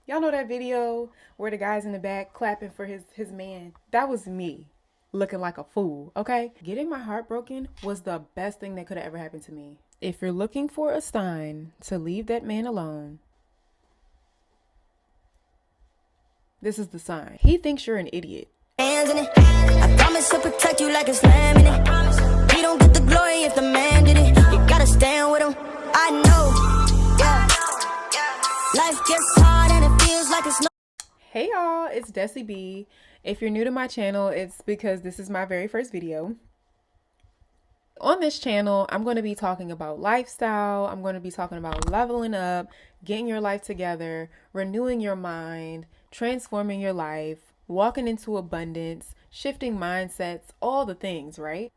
Y'all know that video where the guy's in the back clapping for his man? That was me looking like a fool, okay? Getting my heart broken was the best thing that could have ever happened to me. If you're looking for a sign to leave that man alone, this is the sign. He thinks you're an idiot. Hands in it. I promise to protect you like a slam in it. He don't get the glory if the man did it. You gotta stand with him. I know. Yeah. Life gets hard and it feels like it's no. Hey y'all, it's Desi B. If you're new to my channel, it's because this is my very first video. On this channel, I'm going to be talking about lifestyle. I'm going to be talking about leveling up, getting your life together, renewing your mind, transforming your life, walking into abundance, shifting mindsets, all the things, right?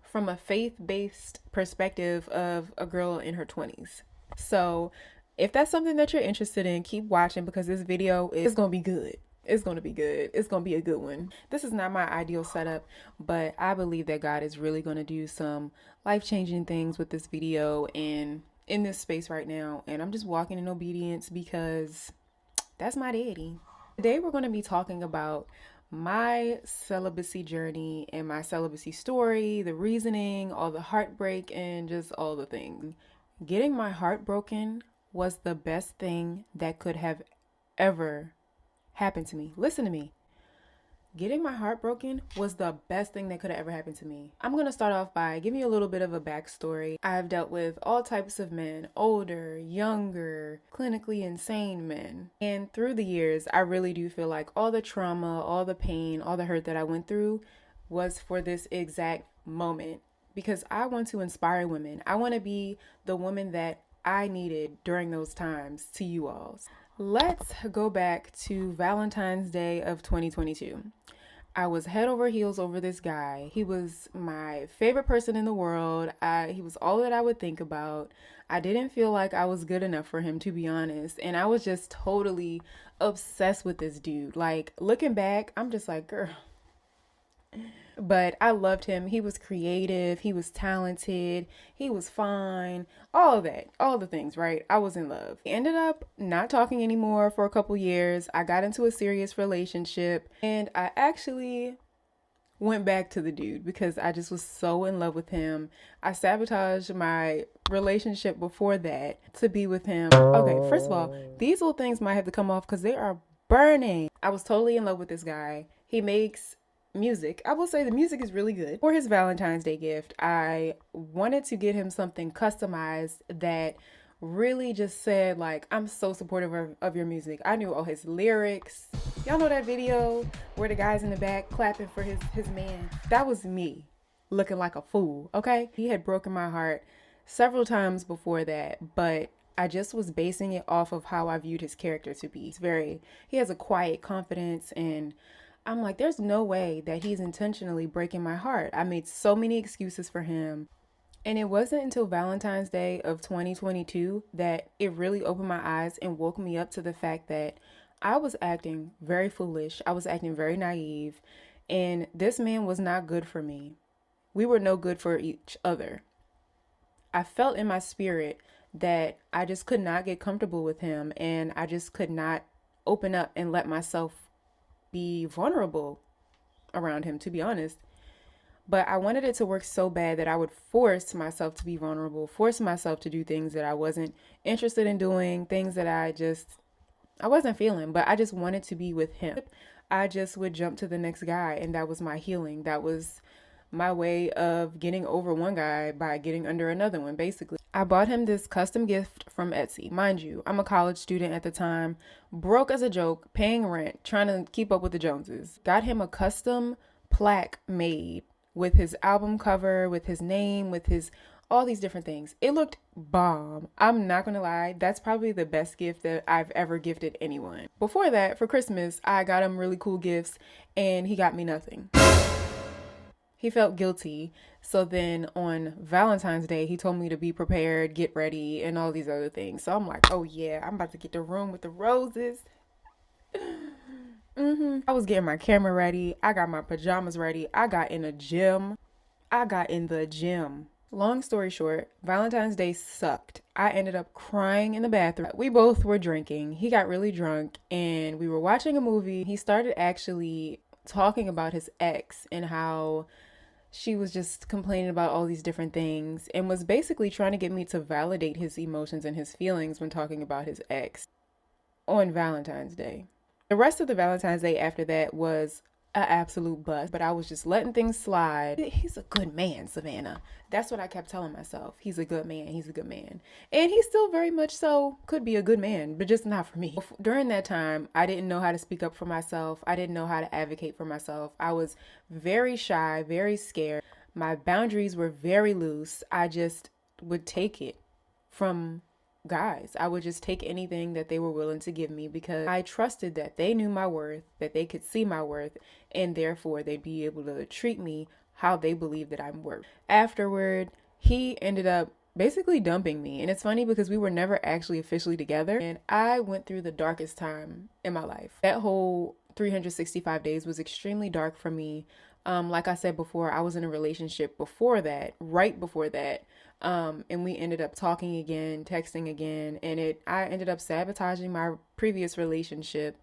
From a faith-based perspective of a girl in her 20s. So if that's something that you're interested in, keep watching because this video is going to be good. It's going to be good. It's going to be a good one. This is not my ideal setup, but I believe that God is really going to do some life-changing things with this video and in this space right now. And I'm just walking in obedience because that's my daddy. Today we're going to be talking about my celibacy journey and my celibacy story, the reasoning, all the heartbreak, and just all the things. Getting my heart broken was the best thing that could have ever happened to me. Listen to me. Getting my heart broken was the best thing that could have ever happened to me. I'm going to start off by giving you a little bit of a backstory. I've dealt with all types of men, older, younger, clinically insane men. And through the years, I really do feel like all the trauma, all the pain, all the hurt that I went through was for this exact moment. Because I want to inspire women. I want to be the woman that I needed during those times to you all. Let's go back to Valentine's Day of 2022. I was head over heels over this guy. He was my favorite person in the world. He was all that I would think about. I didn't feel like I was good enough for him, to be honest. And I was just totally obsessed with this dude. Like, looking back, I'm just like, girl. But I loved him. He was creative. He was talented. He was fine. All of that. All the things, right? I was in love. We ended up not talking anymore for a couple years. I got into a serious relationship. And I actually went back to the dude because I just was so in love with him. I sabotaged my relationship before that to be with him. Okay, first of all, these little things might have to come off because they are burning. I was totally in love with this guy. He makes music. I will say the music is really good. For his Valentine's Day gift, I wanted to get him something customized that really just said, like, I'm so supportive of your music. I knew all his lyrics. Y'all know that video where the guy's in the back clapping for his man? That was me looking like a fool, okay? He had broken my heart several times before that, but I just was basing it off of how I viewed his character to be. He has a quiet confidence, and I'm like, there's no way that he's intentionally breaking my heart. I made so many excuses for him. And it wasn't until Valentine's Day of 2022 that it really opened my eyes and woke me up to the fact that I was acting very foolish. I was acting very naive. And this man was not good for me. We were no good for each other. I felt in my spirit that I just could not get comfortable with him. And I just could not open up and let myself be vulnerable around him, to be honest. But I wanted it to work so bad that I would force myself to be vulnerable, force myself to do things that I wasn't interested in doing, things that I wasn't feeling, but I just wanted to be with him. I just would jump to the next guy, and that was my healing. That was my way of getting over one guy by getting under another one, basically. I bought him this custom gift from Etsy. Mind you, I'm a college student at the time, broke as a joke, paying rent, trying to keep up with the Joneses. Got him a custom plaque made with his album cover, with his name, with his all these different things. It looked bomb. I'm not gonna lie, that's probably the best gift that I've ever gifted anyone. Before that, for Christmas, I got him really cool gifts and he got me nothing. He felt guilty. So then on Valentine's Day, he told me to be prepared, get ready, and all these other things. So I'm like, oh yeah, I'm about to get the room with the roses. I was getting my camera ready. I got my pajamas ready. I got in the gym. Long story short, Valentine's Day sucked. I ended up crying in the bathroom. We both were drinking. He got really drunk and we were watching a movie. He started actually talking about his ex and how she was just complaining about all these different things and was basically trying to get me to validate his emotions and his feelings when talking about his ex on Valentine's Day. The rest of the Valentine's Day after that was an absolute bust, but I was just letting things slide. He's a good man, Savannah. That's what I kept telling myself. He's a good man. He's a good man. And he still very much so could be a good man, but just not for me. During that time, I didn't know how to speak up for myself. I didn't know how to advocate for myself. I was very shy, very scared. My boundaries were very loose. I just would take it from guys. I would just take anything that they were willing to give me because I trusted that they knew my worth, that they could see my worth, and therefore they'd be able to treat me how they believe that I'm worth. Afterward, he ended up basically dumping me. And it's funny because we were never actually officially together. And I went through the darkest time in my life. That whole 365 days was extremely dark for me. Like I said before, I was in a relationship before that, right before that. And we ended up talking again, texting again, and I ended up sabotaging my previous relationship.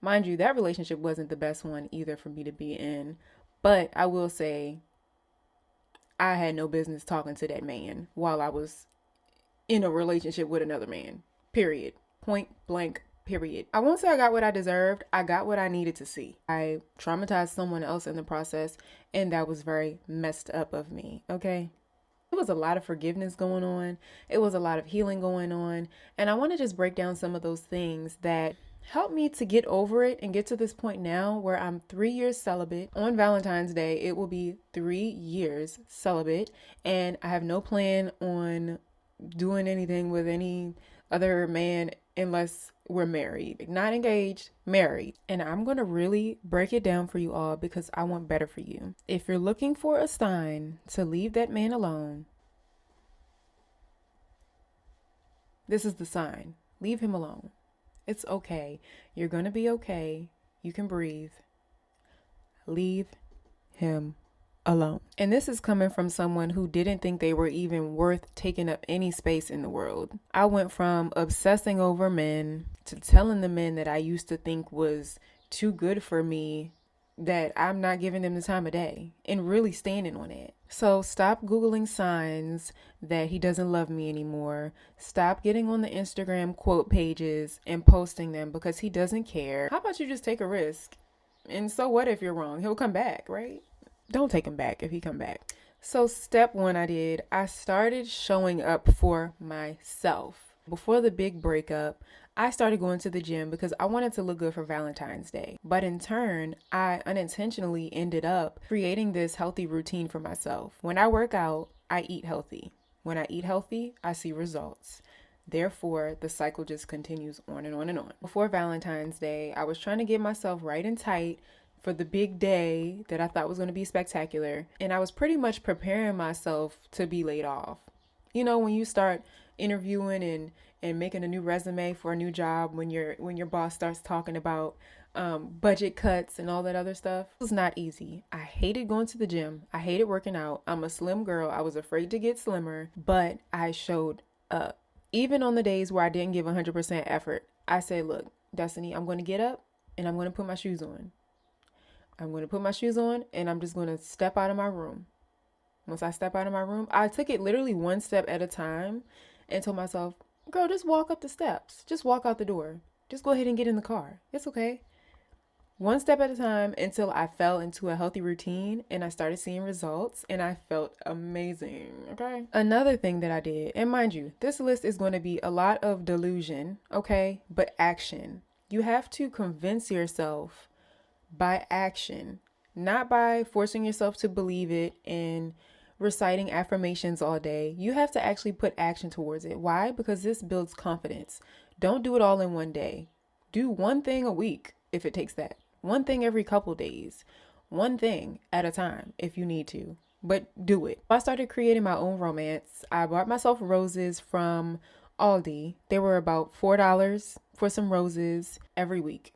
Mind you, that relationship wasn't the best one either for me to be in, but I will say I had no business talking to that man while I was in a relationship with another man, period. Point blank, period. I won't say I got what I deserved. I got what I needed to see. I traumatized someone else in the process, and that was very messed up of me, okay? It was a lot of forgiveness going on. It was a lot of healing going on. And I want to just break down some of those things that helped me to get over it and get to this point now where I'm 3 years celibate. On Valentine's Day, it will be 3 years celibate. And I have no plan on doing anything with any other man unless we're married. Not engaged, married. And I'm going to really break it down for you all because I want better for you. If you're looking for a sign to leave that man alone, this is the sign. Leave him alone. It's okay. You're going to be okay. You can breathe. Leave him alone. And this is coming from someone who didn't think they were even worth taking up any space in the world. I went from obsessing over men to telling the men that I used to think was too good for me that I'm not giving them the time of day and really standing on it. So stop Googling signs that he doesn't love me anymore. Stop getting on the Instagram quote pages and posting them because he doesn't care. How about you just take a risk? And so what if you're wrong? He'll come back, right? Don't take him back if he come back. So step one I started showing up for myself. Before the big breakup, I started going to the gym because I wanted to look good for Valentine's Day. But in turn, I unintentionally ended up creating this healthy routine for myself. When I work out, I eat healthy. When I eat healthy, I see results. Therefore, the cycle just continues on and on and on. Before Valentine's Day, I was trying to get myself right and tight for the big day that I thought was going to be spectacular. And I was pretty much preparing myself to be laid off. You know, when you start interviewing and making a new resume for a new job, when your boss starts talking about budget cuts and all that other stuff. It was not easy. I hated going to the gym. I hated working out. I'm a slim girl. I was afraid to get slimmer, but I showed up. Even on the days where I didn't give 100% effort, I said, look, Destiny, I'm going to get up and I'm going to put my shoes on. I'm going to put my shoes on and I'm just going to step out of my room. Once I step out of my room, I took it literally one step at a time and told myself, girl, just walk up the steps. Just walk out the door. Just go ahead and get in the car. It's okay. One step at a time until I fell into a healthy routine and I started seeing results and I felt amazing. Okay. Another thing that I did, and mind you, this list is going to be a lot of delusion, okay, but action. You have to convince yourself by action, not by forcing yourself to believe it and reciting affirmations all day. You have to actually put action towards it. Why? Because this builds confidence. Don't do it all in one day. Do one thing a week if it takes that. One thing every couple days. One thing at a time if you need to. But do it. I started creating my own romance. I bought myself roses from Aldi. They were about $4 for some roses every week.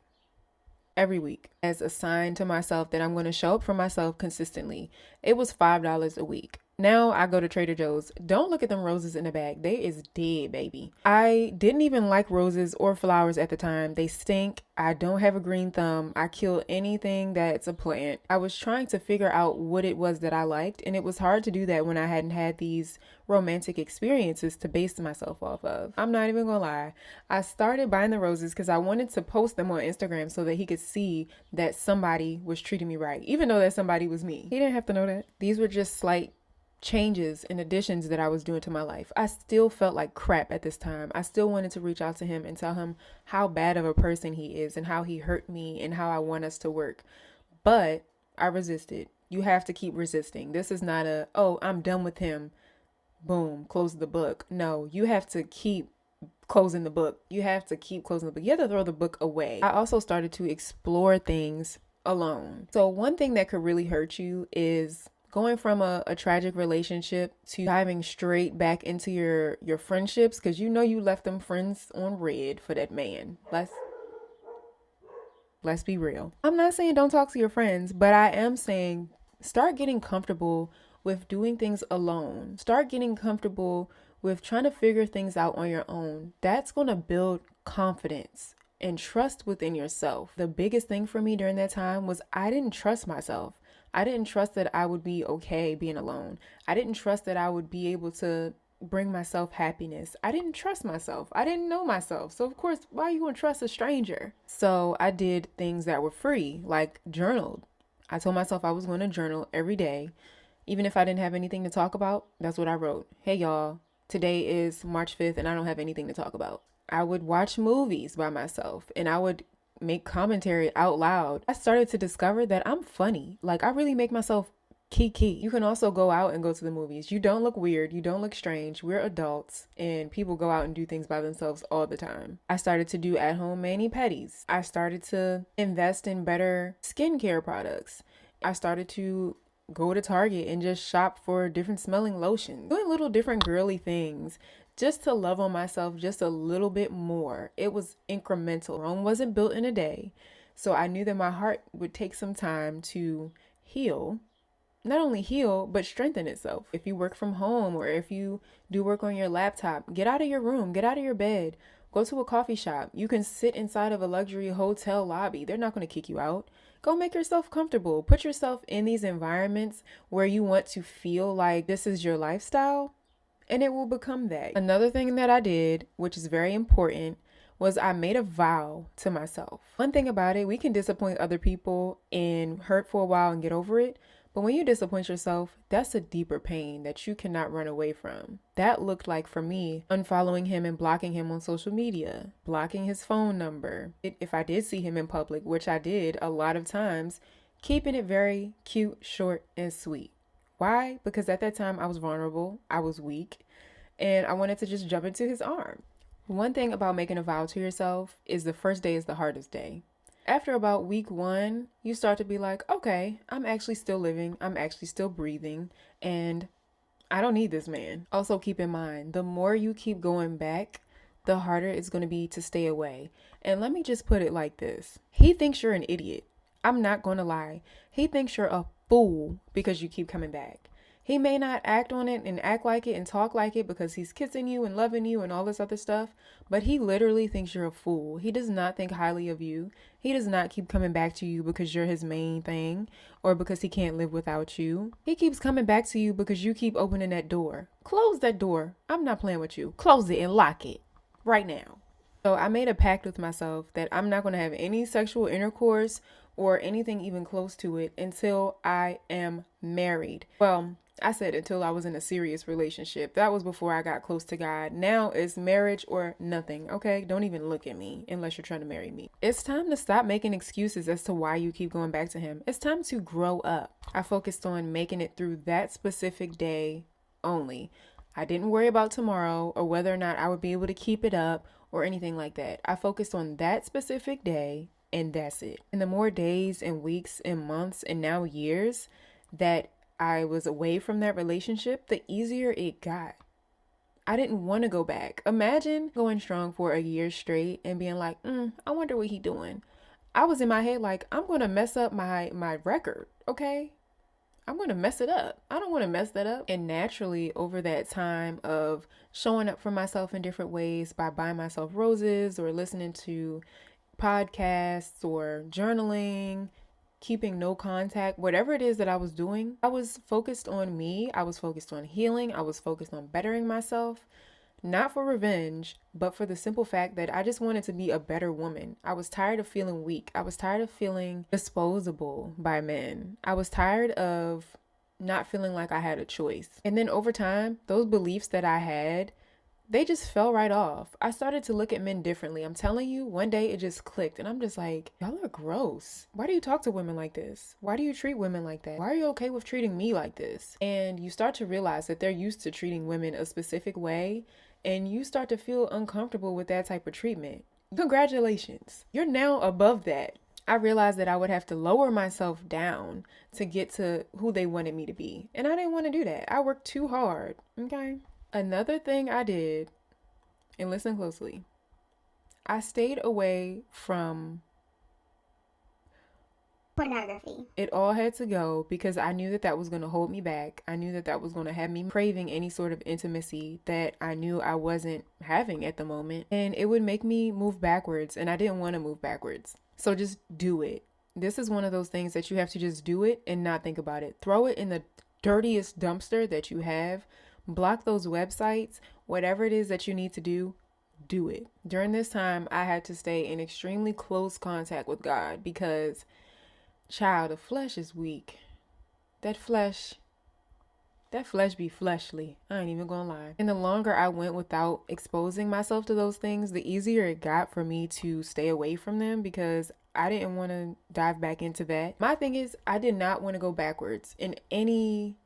Every week as a sign to myself that I'm going to show up for myself consistently. It was $5 a week. Now I go to Trader Joe's. Don't look at them roses in the bag. They is dead, baby. I didn't even like roses or flowers at the time. They stink. I don't have a green thumb. I kill anything that's a plant. I was trying to figure out what it was that I liked, and it was hard to do that when I hadn't had these romantic experiences to base myself off of. I'm not even gonna lie. I started buying the roses because I wanted to post them on Instagram so that he could see that somebody was treating me right, even though that somebody was me. He didn't have to know that. These were just slight changes and additions that I was doing to my life. I still felt like crap at this time. I still wanted to reach out to him and tell him how bad of a person he is and how he hurt me and how I want us to work. But I resisted. You have to keep resisting. This is not a, oh, I'm done with him. Boom, close the book. No, you have to keep closing the book. You have to keep closing the book. You have to throw the book away. I also started to explore things alone. So one thing that could really hurt you is going from a tragic relationship to diving straight back into your friendships, because you know you left them friends on red for that man. Let's be real. I'm not saying don't talk to your friends, but I am saying start getting comfortable with doing things alone. Start getting comfortable with trying to figure things out on your own. That's going to build confidence and trust within yourself. The biggest thing for me during that time was I didn't trust myself. I didn't trust that I would be okay being alone. I didn't trust that I would be able to bring myself happiness. I didn't trust myself. I didn't know myself. So of course, why are you going to trust a stranger? So I did things that were free, like journaled. I told myself I was going to journal every day. Even if I didn't have anything to talk about, that's what I wrote. Hey y'all, today is March 5th and I don't have anything to talk about. I would watch movies by myself and I would make commentary out loud. I started to discover that I'm funny. Like I really make myself kiki. You can also go out and go to the movies. You don't look weird. You don't look strange. We're adults and people go out and do things by themselves all the time. I started to do at-home mani-pedis. I started to invest in better skincare products. I started to go to Target and just shop for different smelling lotions, doing little different girly things just to love on myself just a little bit more. It was incremental. Rome wasn't built in a day. So I knew that my heart would take some time to heal. Not only heal, but strengthen itself. If you work from home or if you do work on your laptop, get out of your room, get out of your bed, go to a coffee shop. You can sit inside of a luxury hotel lobby. They're not going to kick you out. Go make yourself comfortable. Put yourself in these environments where you want to feel like this is your lifestyle, and it will become that. Another thing that I did, which is very important, was I made a vow to myself. One thing about it, we can disappoint other people and hurt for a while and get over it. But when you disappoint yourself, that's a deeper pain that you cannot run away from. That looked like, for me, unfollowing him and blocking him on social media, blocking his phone number. If I did see him in public, which I did a lot of times, keeping it very cute, short, and sweet. Why? Because at that time I was vulnerable, I was weak, and I wanted to just jump into his arm. One thing about making a vow to yourself is the first day is the hardest day. After about week 1, you start to be like, okay, I'm actually still living. I'm actually still breathing. And I don't need this man. Also keep in mind, the more you keep going back, the harder it's going to be to stay away. And let me just put it like this. He thinks you're an idiot. I'm not going to lie. He thinks you're a fool because you keep coming back. He may not act on it and act like it and talk like it because he's kissing you and loving you and all this other stuff, but he literally thinks you're a fool. He does not think highly of you. He does not keep coming back to you because you're his main thing or because he can't live without you. He keeps coming back to you because you keep opening that door. Close that door. I'm not playing with you. Close it and lock it right now. So I made a pact with myself that I'm not going to have any sexual intercourse or anything even close to it until I am married. Well, I said until I was in a serious relationship. That was before I got close to God. Now it's marriage or nothing, okay? Don't even look at me unless you're trying to marry me. It's time to stop making excuses as to why you keep going back to him. It's time to grow up. I focused on making it through that specific day only. I didn't worry about tomorrow or whether or not I would be able to keep it up or anything like that. I focused on that specific day and that's it. And the more days and weeks and months and now years that I was away from that relationship, the easier it got. I didn't want to go back. Imagine going strong for a year straight and being like, I wonder what he doing. I was in my head like, I'm going to mess up my record, okay? I'm going to mess it up. I don't want to mess that up. And naturally, over that time of showing up for myself in different ways by buying myself roses or listening to podcasts or journaling, keeping no contact, whatever it is that I was doing, I was focused on me. I was focused on healing. I was focused on bettering myself. Not for revenge, but for the simple fact that I just wanted to be a better woman. I was tired of feeling weak. I was tired of feeling disposable by men. I was tired of not feeling like I had a choice. And then over time, those beliefs that I had, they just fell right off. I started to look at men differently. I'm telling you, one day it just clicked and I'm just like, y'all are gross. Why do you talk to women like this? Why do you treat women like that? Why are you okay with treating me like this? And you start to realize that they're used to treating women a specific way, and you start to feel uncomfortable with that type of treatment. Congratulations. You're now above that. I realized that I would have to lower myself down to get to who they wanted me to be. And I didn't want to do that. I worked too hard. Okay. Another thing I did, and listen closely, I stayed away from pornography. It all had to go because I knew that that was going to hold me back. I knew that that was going to have me craving any sort of intimacy that I knew I wasn't having at the moment. And it would make me move backwards, and I didn't want to move backwards. So just do it. This is one of those things that you have to just do it and not think about it. Throw it in the dirtiest dumpster that you have. Block those websites. Whatever it is that you need to do it. During this time, I had to stay in extremely close contact with God because, child, the flesh is weak. That flesh be fleshly. I ain't even gonna lie. And the longer I went without exposing myself to those things, the easier it got for me to stay away from them because I didn't want to dive back into that. My thing is, I did not want to go backwards in any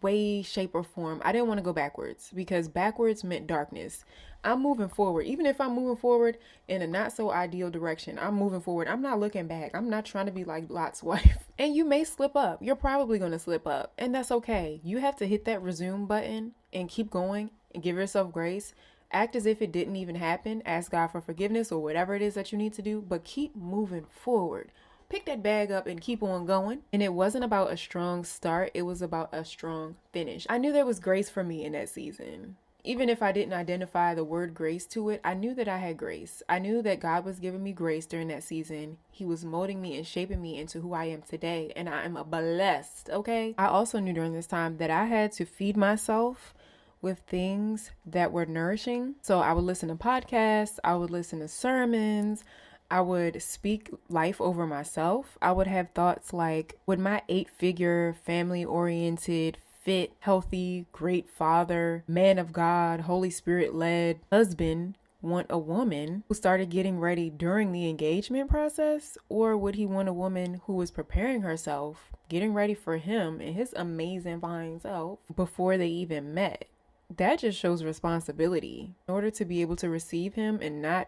way, shape, or form. I didn't want to go backwards because backwards meant darkness. I'm moving forward. Even if I'm moving forward in a not so ideal direction, I'm moving forward. I'm not looking back. I'm not trying to be like Lot's wife. And you may slip up. You're probably going to slip up. And that's okay. You have to hit that resume button and keep going and give yourself grace. Act as if it didn't even happen. Ask God for forgiveness or whatever it is that you need to do, but keep moving forward. Pick that bag up and keep on going. And it wasn't about a strong start. It was about a strong finish. I knew there was grace for me in that season. Even if I didn't identify the word grace to it, I knew that I had grace. I knew that God was giving me grace during that season. He was molding me and shaping me into who I am today. And I am blessed, okay? I also knew during this time that I had to feed myself with things that were nourishing. So I would listen to podcasts. I would listen to sermons. I would speak life over myself. I would have thoughts like, would my 8-figure, family-oriented, fit, healthy, great father, man of God, Holy Spirit-led husband want a woman who started getting ready during the engagement process? Or would he want a woman who was preparing herself, getting ready for him and his amazing fine self before they even met? That just shows responsibility. In order to be able to receive him and not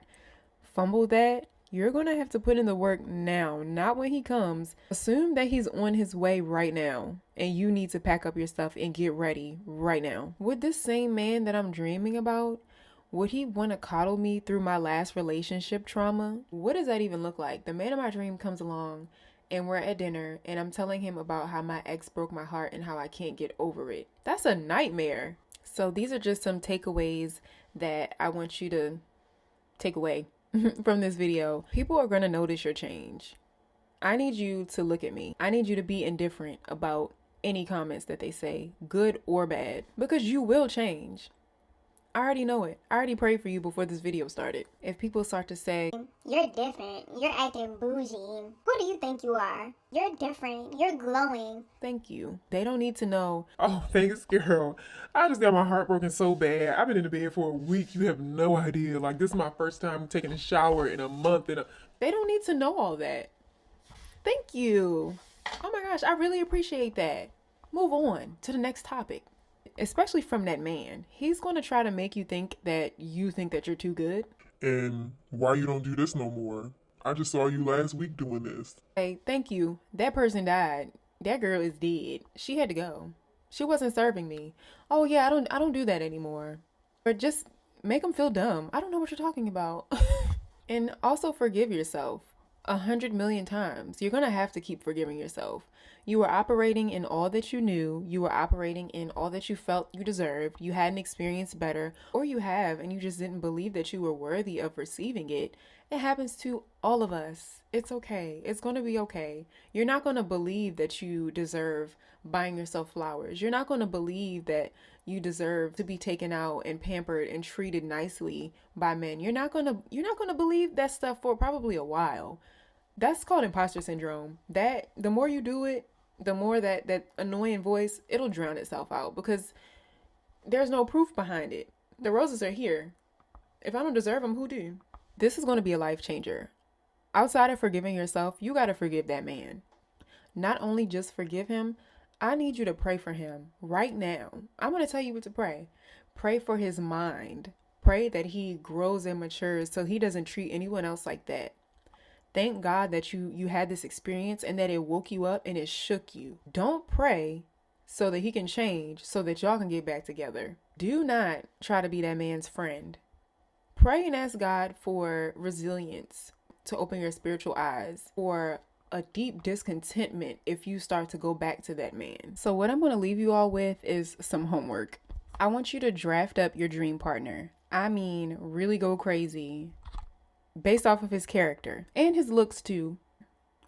fumble that, you're going to have to put in the work now, not when he comes. Assume that he's on his way right now and you need to pack up your stuff and get ready right now. Would this same man that I'm dreaming about, would he want to coddle me through my last relationship trauma? What does that even look like? The man of my dream comes along and we're at dinner and I'm telling him about how my ex broke my heart and how I can't get over it. That's a nightmare. So these are just some takeaways that I want you to take away from this video. People are going to notice your change. I need you to look at me. I need you to be indifferent about any comments that they say, good or bad, because you will change. I already know it. I already prayed for you before this video started. If people start to say, you're different, you're acting bougie, who do you think you are? You're different, you're glowing. Thank you. They don't need to know, oh, thanks, girl. I just got my heart broken so bad. I've been in the bed for a week. You have no idea. Like, this is my first time taking a shower in a month. They don't need to know all that. Thank you. Oh my gosh, I really appreciate that. Move on to the next topic. Especially from that man. He's going to try to make you think that you're too good. And why you don't do this no more? I just saw you last week doing this. Hey, thank you. That person died. That girl is dead. She had to go. She wasn't serving me. Oh yeah, I don't do that anymore. Or just make them feel dumb. I don't know what you're talking about. And also forgive yourself. 100 million times. You're going to have to keep forgiving yourself. You were operating in all that you knew. You were operating in all that you felt you deserved. You hadn't experienced better, or you have, and you just didn't believe that you were worthy of receiving it. It happens to all of us. It's okay. It's going to be okay. You're not going to believe that you deserve buying yourself flowers. You're not going to believe that you deserve to be taken out and pampered and treated nicely by men. You're not going to believe that stuff for probably a while. That's called imposter syndrome. That the more you do it, the more that annoying voice, it'll drown itself out because there's no proof behind it. The roses are here. If I don't deserve them, who do? This is going to be a life changer. Outside of forgiving yourself, you got to forgive that man. Not only just forgive him, I need you to pray for him right now. I'm going to tell you what to pray. Pray for his mind. Pray that he grows and matures so he doesn't treat anyone else like that. Thank God that you had this experience and that it woke you up and it shook you. Don't pray so that he can change so that y'all can get back together. Do not try to be that man's friend. Pray and ask God for resilience to open your spiritual eyes, or a deep discontentment if you start to go back to that man. So what I'm going to leave you all with is some homework. I want you to draft up your dream partner. I mean, really go crazy based off of his character and his looks too.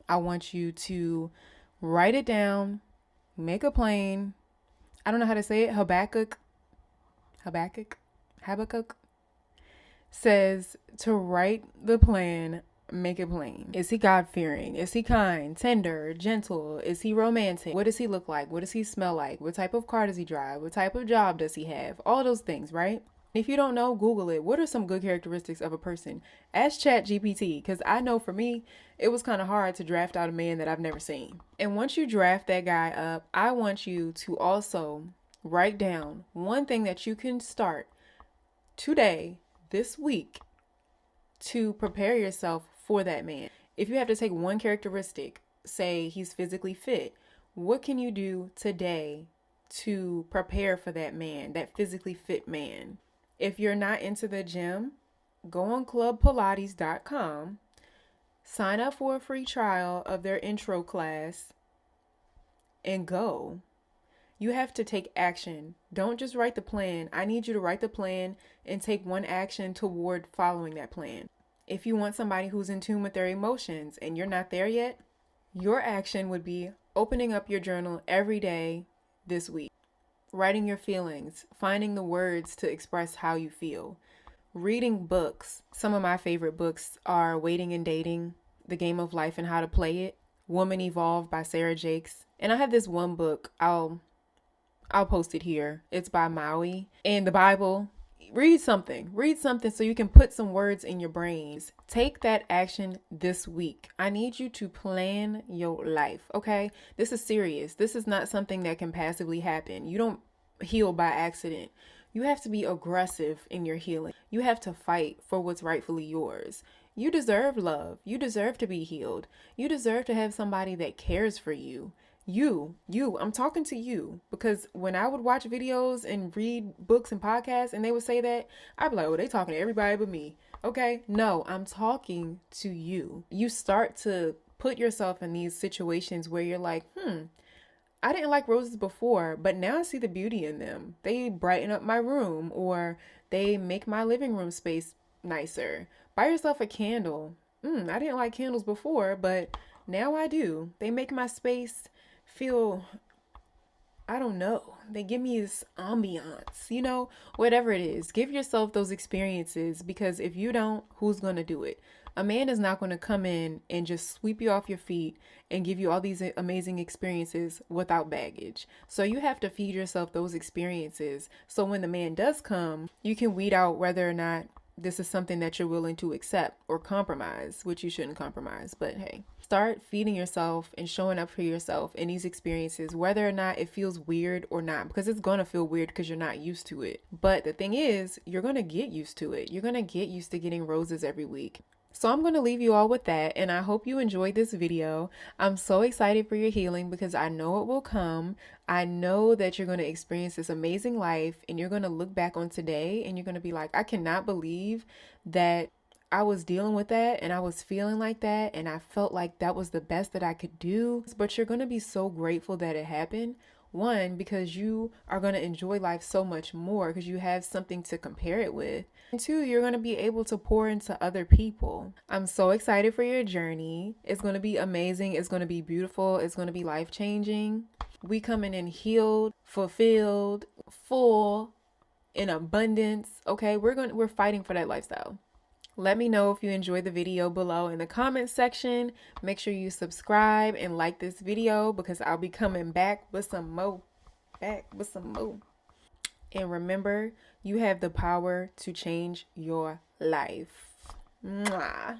I want you to write it down, make a plan. I don't know how to say it. Habakkuk says to write the plan, make it plain. Is he God-fearing? Is he kind, tender, gentle? Is he romantic? What does he look like? What does he smell like? What type of car does he drive? What type of job does he have? All those things, right? If you don't know, Google it. What are some good characteristics of a person? Ask ChatGPT, because I know for me, it was kind of hard to draft out a man that I've never seen. And once you draft that guy up, I want you to also write down one thing that you can start today, this week, to prepare yourself for that man. If you have to take one characteristic, say he's physically fit, what can you do today to prepare for that man, that physically fit man? If you're not into the gym, go on clubpilates.com, sign up for a free trial of their intro class, and go. You have to take action. Don't just write the plan. I need you to write the plan and take one action toward following that plan. If you want somebody who's in tune with their emotions and you're not there yet, your action would be opening up your journal every day this week, writing your feelings, finding the words to express how you feel, reading books. Some of my favorite books are Waiting and Dating, The Game of Life and How to Play It, Woman Evolved by Sarah Jakes. And I have this one book, I'll post it here. It's by Maui. And the Bible. Read something so you can put some words in your brains. Take that action this week. I need you to plan your life, okay? This is serious. This is not something that can passively happen. You don't heal by accident. You have to be aggressive in your healing. You have to fight for what's rightfully yours. You deserve love. You deserve to be healed. You deserve to have somebody that cares for you. I'm talking to you, because when I would watch videos and read books and podcasts and they would say that, I'd be like, oh, they talking to everybody but me. Okay. No, I'm talking to you. You start to put yourself in these situations where you're like, I didn't like roses before, but now I see the beauty in them. They brighten up my room, or they make my living room space nicer. Buy yourself a candle. I didn't like candles before, but now I do. They make my space feel, I don't know, they give me this ambiance, whatever it is. Give yourself those experiences, because if you don't, who's going to do it? A man is not going to come in and just sweep you off your feet and give you all these amazing experiences without baggage. So you have to feed yourself those experiences, so when the man does come, you can weed out whether or not this is something that you're willing to accept or compromise, which you shouldn't compromise. But hey, start feeding yourself and showing up for yourself in these experiences, whether or not it feels weird or not, because it's going to feel weird because you're not used to it. But the thing is, you're going to get used to it. You're going to get used to getting roses every week. So I'm going to leave you all with that, and I hope you enjoyed this video. I'm so excited for your healing because I know it will come. I know that you're going to experience this amazing life, and you're going to look back on today and you're going to be like, I cannot believe that I was dealing with that and I was feeling like that and I felt like that was the best that I could do. But you're going to be so grateful that it happened. One, because you are going to enjoy life so much more because you have something to compare it with. And two, you're going to be able to pour into other people. I'm so excited for your journey. It's going to be amazing. It's going to be beautiful. It's going to be life-changing. We coming in healed, fulfilled, full, in abundance. Okay, we're fighting for that lifestyle. Let me know if you enjoyed the video below in the comment section. Make sure you subscribe and like this video because I'll be coming back with some more. And remember, you have the power to change your life. Mwah.